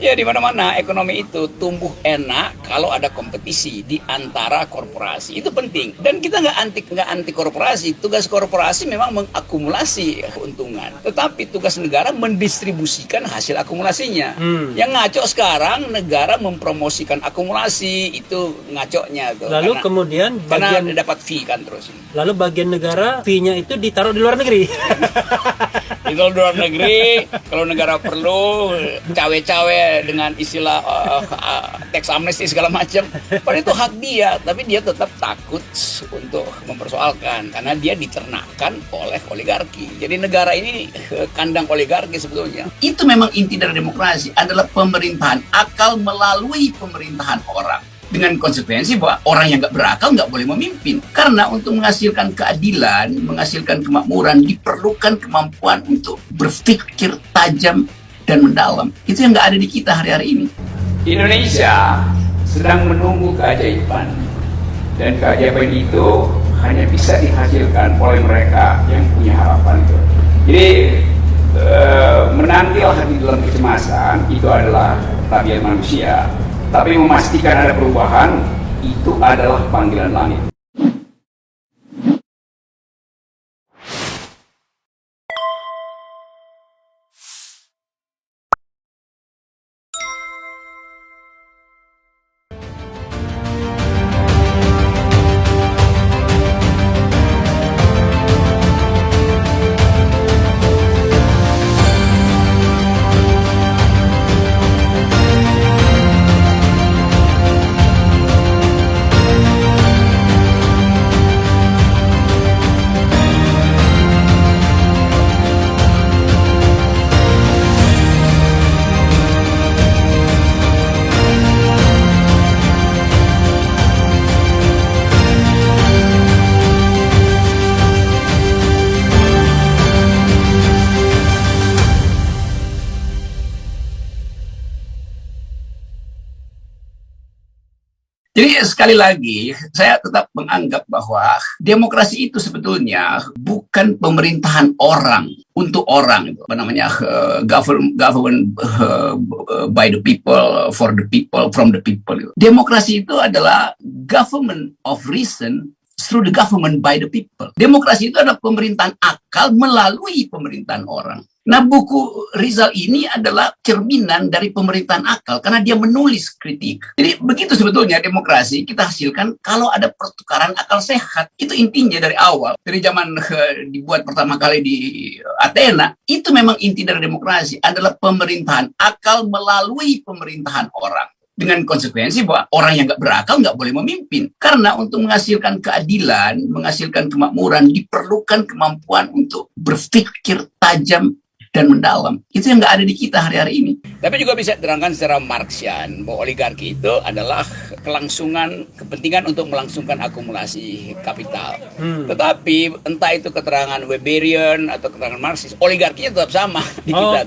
Ya, di mana-mana ekonomi itu tumbuh enak kalau ada kompetisi di antara korporasi. Itu penting. Dan kita nggak anti korporasi. Tugas korporasi memang mengakumulasi keuntungan. Tetapi tugas negara mendistribusikan hasil akumulasinya. Yang ngaco sekarang negara mempromosikan akumulasi, itu ngaconya tuh. Lalu kemudian bagian karena dapat fee kan terus. Lalu bagian negara fee-nya itu ditaruh di luar negeri. Di luar negeri, kalau negara perlu cawe-cawe dengan istilah tax amnesty segala macam, padahal itu hak dia, tapi dia tetap takut untuk mempersoalkan karena dia dicernakkan oleh oligarki. Jadi negara ini kandang oligarki sebetulnya. Itu memang inti dari demokrasi, adalah pemerintahan akal melalui pemerintahan orang. Dengan konsekuensi bahwa orang yang nggak berakal nggak boleh memimpin. Karena untuk menghasilkan keadilan, menghasilkan kemakmuran, diperlukan kemampuan untuk berpikir tajam dan mendalam. Itu yang nggak ada di kita hari-hari ini. Indonesia sedang menunggu keajaiban. Dan keajaiban itu hanya bisa dihasilkan oleh mereka yang punya harapan itu. Jadi menanti hati dalam kecemasan itu adalah tabiat manusia. Tapi memastikan ada perubahan, itu adalah panggilan langit. Jadi sekali lagi, saya tetap menganggap bahwa demokrasi itu sebetulnya bukan pemerintahan orang untuk orang, apa namanya, government by the people, for the people, from the people. Demokrasi itu adalah government of reason through the government by the people. Demokrasi itu adalah pemerintahan akal melalui pemerintahan orang. Nah, buku Rizal ini adalah cerminan dari pemerintahan akal karena dia menulis kritik. Jadi begitu sebetulnya demokrasi kita hasilkan kalau ada pertukaran akal sehat. Itu intinya dari awal. Dari zaman dibuat pertama kali di Athena, itu memang inti dari demokrasi adalah pemerintahan akal melalui pemerintahan orang. Dengan konsekuensi bahwa orang yang nggak berakal nggak boleh memimpin. Karena untuk menghasilkan keadilan, menghasilkan kemakmuran, diperlukan kemampuan untuk berpikir tajam dan mendalam. Itu yang nggak ada di kita hari-hari ini. Tapi juga bisa diterangkan secara Marxian bahwa oligarki itu adalah kelangsungan kepentingan untuk melangsungkan akumulasi kapital. Tetapi entah itu keterangan Weberian atau keterangan Marxis, oligarkinya tetap sama di kita.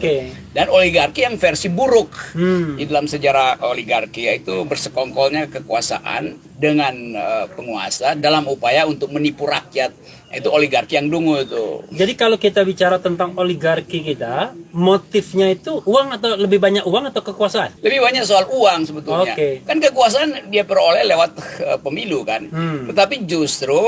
Dan oligarki yang versi buruk di dalam sejarah oligarki, yaitu bersekongkolnya kekuasaan dengan penguasa dalam upaya untuk menipu rakyat. Itu oligarki yang dungu itu. Jadi kalau kita bicara tentang oligarki kita, motifnya itu uang atau lebih banyak uang atau kekuasaan? Lebih banyak soal uang sebetulnya. Kan kekuasaan dia peroleh lewat pemilu kan. Tetapi justru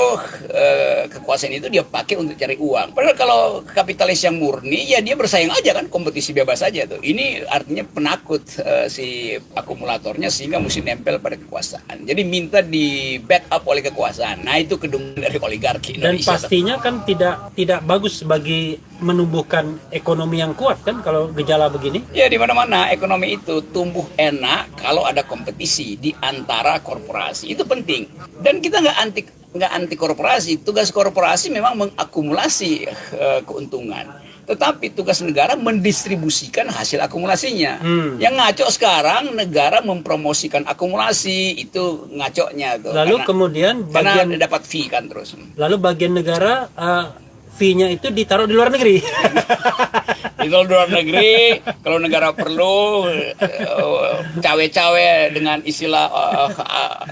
kekuasaan itu dia pakai untuk cari uang. Padahal kalau kapitalis yang murni, ya dia bersaing aja kan, kompetisi bebas aja tuh. Ini artinya penakut si akumulatornya sehingga mesti nempel pada kekuasaan. Jadi minta di backup oleh kekuasaan. Nah, itu kedunguan dari oligarki Indonesia. Dan pastinya kan tidak bagus bagi menumbuhkan ekonomi yang kuat kan kalau gejala begini. Ya, di mana-mana ekonomi itu tumbuh enak kalau ada kompetisi di antara korporasi. Itu penting. Dan kita nggak anti korporasi. Tugas korporasi memang mengakumulasi keuntungan. Tetapi tugas negara mendistribusikan hasil akumulasinya. Yang ngaco sekarang negara mempromosikan akumulasi, itu ngaconya tuh. Lalu kemudian karena dapat fee kan terus. Lalu bagian negara fee-nya itu ditaruh di luar negeri. Jadi kalau luar negeri, kalau negara perlu cawe-cawe dengan istilah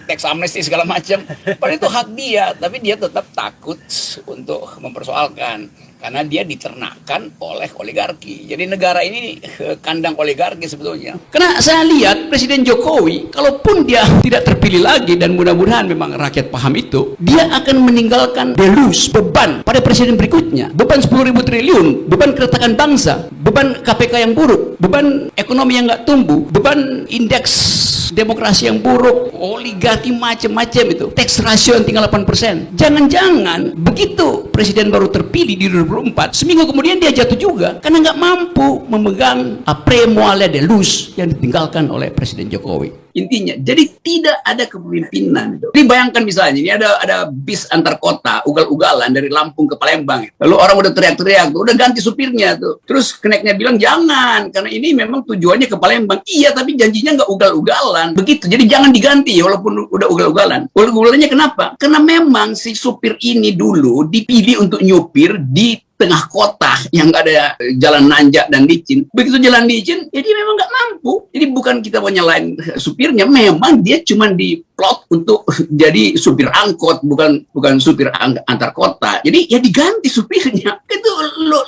tax amnesty segala macam, padahal itu hak dia, tapi dia tetap takut untuk mempersoalkan karena dia diternakkan oleh oligarki. Jadi negara ini kandang oligarki sebetulnya. Karena saya lihat Presiden Jokowi, kalaupun dia tidak terpilih lagi, dan mudah-mudahan memang rakyat paham itu, dia akan meninggalkan delus, beban pada presiden berikutnya. Beban 10.000 triliun, beban keretakan bangsa, beban KPK yang buruk, beban ekonomi yang nggak tumbuh, beban indeks demokrasi yang buruk, oligarki macam-macam itu, tax ratio yang tinggal 8%. Jangan-jangan begitu presiden baru terpilih di 2024, seminggu kemudian dia jatuh juga karena nggak mampu memegang premoale de luz yang ditinggalkan oleh Presiden Jokowi. Intinya, jadi tidak ada kepemimpinan. Jadi bayangkan misalnya, ini ada bis antar kota, ugal-ugalan dari Lampung ke Palembang. Lalu orang udah teriak-teriak, udah ganti supirnya tuh. Terus keneknya bilang, jangan, karena ini memang tujuannya ke Palembang. Iya, tapi janjinya nggak ugal-ugalan. Begitu, jadi jangan diganti walaupun udah ugal-ugalan. Ugal-ugalannya kenapa? Karena memang si supir ini dulu dipilih untuk nyupir di tengah kota yang nggak ada jalan nanjak dan licin. Begitu jalan licin, ya dia memang nggak mampu. Jadi bukan kita mau nyalain supirnya, memang dia cuma diplot untuk jadi supir angkot, bukan supir antar kota. Jadi ya diganti supirnya. Itu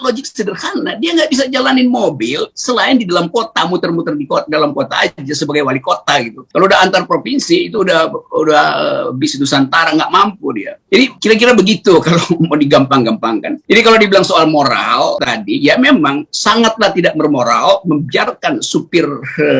logik sederhana. Dia nggak bisa jalanin mobil selain di dalam kota, muter-muter di dalam kota aja sebagai wali kota gitu. Kalau udah antar provinsi itu udah bis Nusantara, nggak mampu dia. Jadi kira-kira begitu kalau mau digampang-gampangkan. Jadi kalau dibilang soal moral tadi, ya memang sangatlah tidak bermoral membiarkan supir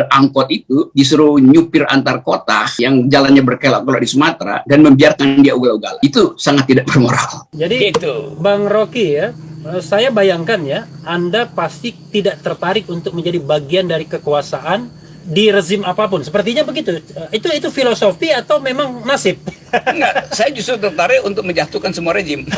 angkot itu disuruh nyupir antar kota yang jalannya berkelok-kelok di Sumatera dan membiarkan dia ugal-ugal. Itu sangat tidak bermoral. Jadi gitu. Bang Rocky ya, saya bayangkan ya, Anda pasti tidak tertarik untuk menjadi bagian dari kekuasaan di rezim apapun. Sepertinya begitu. Itu filosofi atau memang nasib? Enggak, saya justru tertarik untuk menjatuhkan semua rezim.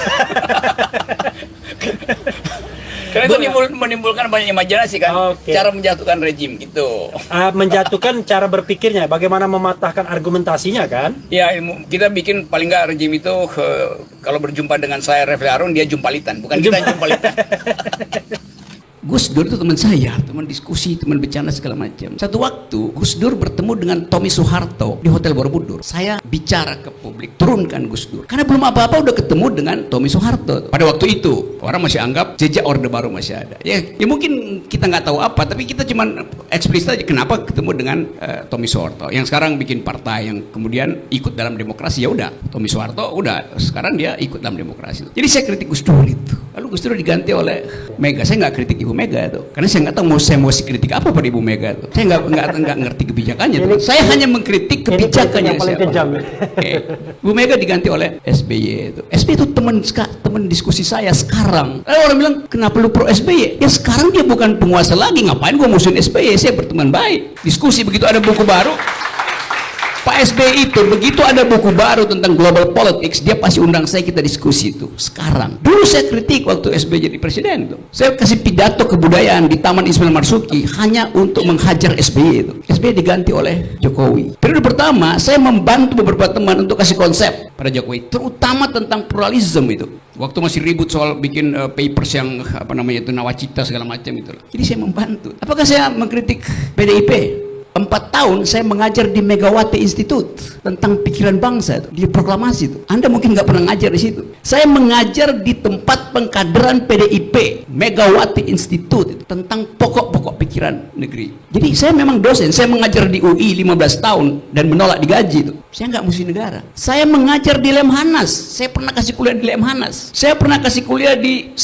Karena itu menimbulkan banyak imajinasi kan, cara menjatuhkan rezim gitu. Menjatuhkan cara berpikirnya, bagaimana mematahkan argumentasinya kan? Ya, kita bikin paling nggak rezim itu kalau berjumpa dengan saya Refli Harun, dia jumpalitan, bukan kita jumpalitan. Gus Dur itu teman saya, teman diskusi, teman bercanda segala macam. Satu waktu Gus Dur bertemu dengan Tommy Soeharto di Hotel Borobudur. Saya bicara ke publik, turunkan Gus Dur. Karena belum apa-apa udah ketemu dengan Tommy Soeharto. Pada waktu itu orang masih anggap jejak Orde Baru masih ada. Ya mungkin kita nggak tahu apa, tapi kita cuma eksplisit aja kenapa ketemu dengan Tommy Soeharto. Yang sekarang bikin partai yang kemudian ikut dalam demokrasi. Ya udah, Tommy Soeharto udah sekarang dia ikut dalam demokrasi. Jadi saya kritik Gus Dur itu. Lalu Gus Dur diganti oleh Mega. Saya nggak kritik Ibu Mega itu, karena saya nggak tahu mau kritik apa pada Ibu Mega itu. Saya nggak ngerti kebijakannya. Saya hanya mengkritik kebijakannya. Ibu Mega diganti oleh SBY itu. SBY itu teman diskusi saya sekarang. Lalu orang bilang, kenapa lu pro SBY? Ya sekarang dia bukan penguasa lagi, ngapain gua musuhin SBY? Saya berteman baik. Diskusi begitu ada buku baru. Pak SBY itu begitu ada buku baru tentang global politics, dia pasti undang saya, kita diskusi itu. Sekarang, dulu saya kritik waktu SBY jadi presiden itu. Saya kasih pidato kebudayaan di Taman Ismail Marzuki hanya untuk menghajar SBY itu. SBY diganti oleh Jokowi. Periode pertama, saya membantu beberapa teman untuk kasih konsep pada Jokowi, terutama tentang pluralisme itu. Waktu masih ribut soal bikin papers yang nawacita segala macam itu. Jadi saya membantu. Apakah saya mengkritik PDIP? 4 tahun saya mengajar di Megawati Institute tentang pikiran bangsa itu, di proklamasi itu. Anda mungkin nggak pernah ngajar di situ. Saya mengajar di tempat pengkaderan PDIP, Megawati Institute itu, tentang pokok-pokok pikiran negeri. Jadi saya memang dosen, saya mengajar di UI 15 tahun dan menolak digaji itu. Saya nggak musuh negara. Saya mengajar di Lemhanas, saya pernah kasih kuliah di Lemhanas. Saya pernah kasih kuliah di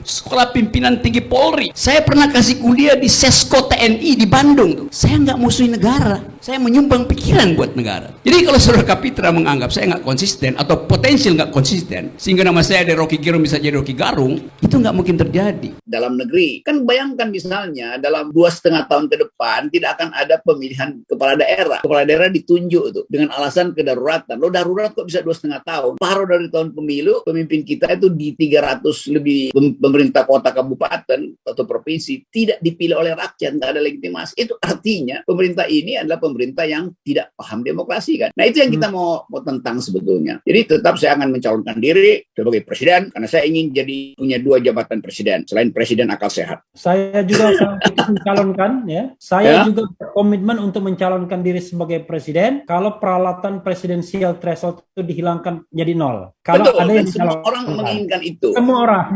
Sekolah Pimpinan Tinggi Polri. Saya pernah kasih kuliah di Sesko TNI di Bandung tuh. Saya nggak musuhin negara. Saya menyumbang pikiran buat negara. Jadi kalau Saudara Kapitra menganggap saya nggak konsisten atau potensial nggak konsisten, sehingga nama saya dari Rocky Gerung bisa jadi Rocky Garung, itu nggak mungkin terjadi. Dalam negeri, kan bayangkan misalnya dalam 2,5 tahun ke depan tidak akan ada pemilihan kepala daerah. Kepala daerah ditunjuk tuh dengan alasan kedaruratan. Lo darurat kok bisa 2,5 tahun? Paruh dari tahun pemilu, pemimpin kita itu di 300 lebih pemerintah kota kabupaten atau provinsi tidak dipilih oleh rakyat, nggak ada legitimasi, itu artinya pemerintah ini adalah pemerintah yang tidak paham demokrasi kan. Nah itu yang kita mau tentang sebetulnya. Jadi tetap saya akan mencalonkan diri sebagai presiden karena saya ingin punya 2 jabatan presiden selain presiden akal sehat. Saya juga mencalonkan ya. Saya juga komitmen untuk mencalonkan diri sebagai presiden kalau peralatan presidensial threshold itu dihilangkan jadi 0. Kalau betul, ada yang semua orang menginginkan itu. Semua orang.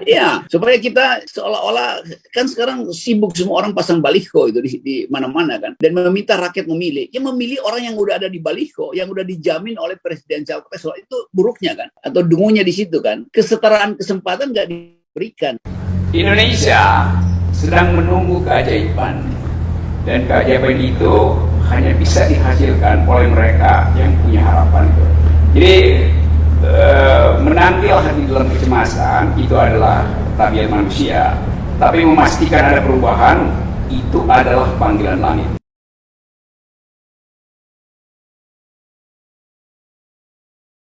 Iya, supaya kita seolah-olah kan sekarang sibuk semua orang pasang baliho itu di mana-mana kan, dan meminta rakyat memilih. Ya memilih orang yang udah ada di baliho, yang udah dijamin oleh presidensial threshold, itu buruknya kan, atau dungunya di situ kan. Kesetaraan kesempatan nggak diberikan. Indonesia sedang menunggu keajaiban, dan keajaiban itu hanya bisa dihasilkan oleh mereka yang punya harapan itu. Jadi menangkil hati dalam kecemasan itu adalah tabiat manusia, tapi memastikan ada perubahan itu adalah panggilan langit.